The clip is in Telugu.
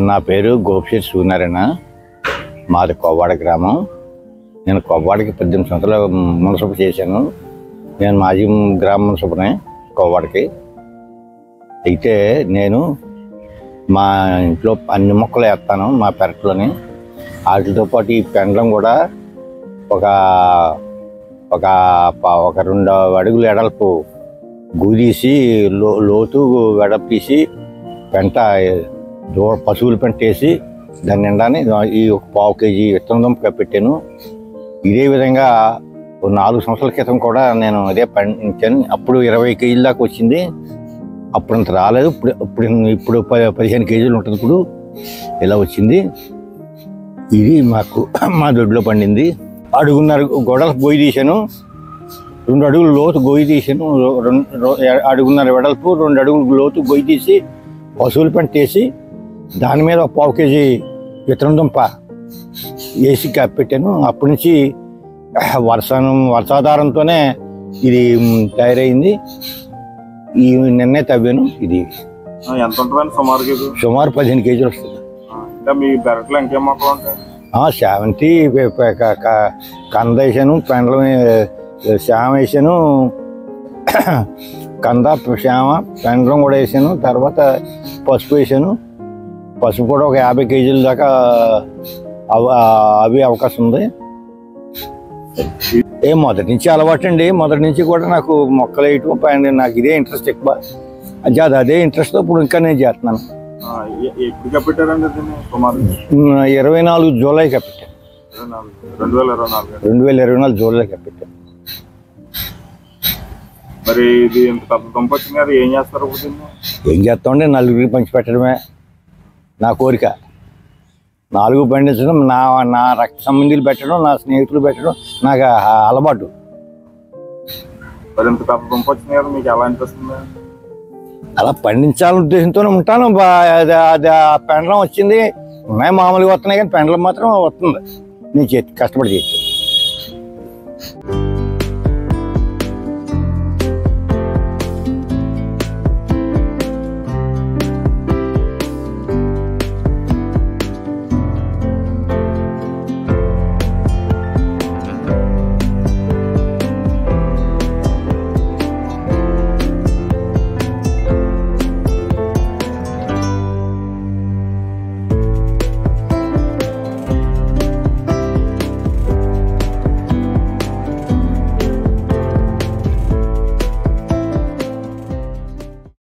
నా పేరు గోపిశెట్టి సూర్యనారాయణ. మాది కొవ్వాడ గ్రామం. నేను కొవ్వాడకి 18 సంవత్సరాలు మున్సిపల్ చేశాను. నేను మాజీ గ్రామ మున్సిపల్ని కొవ్వాడకి. అయితే నేను మా ఇంట్లో అన్ని మొక్కలు వేస్తాను మా పెరట్లోని. వాటితో పాటు ఈ పెండలం కూడా ఒక ఒక ఒక 2 అడుగులు ఎడల్పు గూదీసి లోతు వెడపీసి పెంట పశువుల పెంట వేసి దాని నిండాని ఈ 1/4 కేజీ విత్తనం దుంప పెట్టాను. ఇదే విధంగా 4 సంవత్సరాల క్రితం కూడా నేను అదే పండించాను. అప్పుడు 20 కేజీల దాకా వచ్చింది. అప్పుడు అంత రాలేదు. ఇప్పుడు 15 కేజీలు ఉంటుంది. ఇప్పుడు ఇలా వచ్చింది. ఇది మాకు మా దొడ్లో పండింది. 1.5 గొడవలు గొయ్యి తీసాను. 2 అడుగులు లోతు గొయ్యి తీసాను. 1.5 వెడల్పు 2 అడుగులు లోతు గొయ్యి తీసి పశువుల పెంట వేసి దాని మీద 1/4 కేజీ విత్తనం దుంప వేసి కప్పెట్టాను. అప్పటి నుంచి వర్షాధారంతోనే ఇది తయారైంది. ఈ నిన్నే తవ్వాను. ఇది ఎంత ఉంటుందండి సుమారు 15 కేజీలు వస్తుంది. మీ పెరట్లో ఇంకేం మొక్కలు ఉంటాయి? శామంతి, కంద వేసాను, పెండలం శ్యామ వేసాను, కంద శ్యామ పెండలం కూడా వేసాను. తర్వాత పసుపు వేసాను. పసుపు కూడా ఒక 50 కేజీల దాకా అవి అవకాశం ఉంది. మొదటి నుంచి అలవాటు అండి. మొదటి నుంచి కూడా నాకు మొక్కలు వేయటం నాకు ఇదే ఇంట్రెస్ట్ ఎక్కువ. అదే ఇంట్రెస్ట్తో ఇప్పుడు ఇంకా నేను చేస్తున్నాను. 24 జూలై కప్పెట్టాను. 2024 జూలై కప్పెట్టాను. మరి ఇది ఎంత పెద్ద దుంప వచ్చింది కదా, ఏం చేస్తారు? ఏం చేస్తామండి, నలుగురికి పంచి పెట్టడమే నా కోరిక. 4 పండించడం, నా రక్త సంబంధీలు పెట్టడం, నా స్నేహితులు పెట్టడం నాకు అలవాటు. మరి ఇంత పెద్ద దుంప వచ్చింది కదా, మీకు ఎలా అనిపిస్తుంది? అలా పండించాలనే ఉద్దేశంతోనే ఉంటాను. అది పెండలం వచ్చింది. ఉన్నాయి మామూలుగా వస్తున్నాయి, కానీ పెండలం మాత్రం వస్తుంది. నేను కష్టపడి చేసి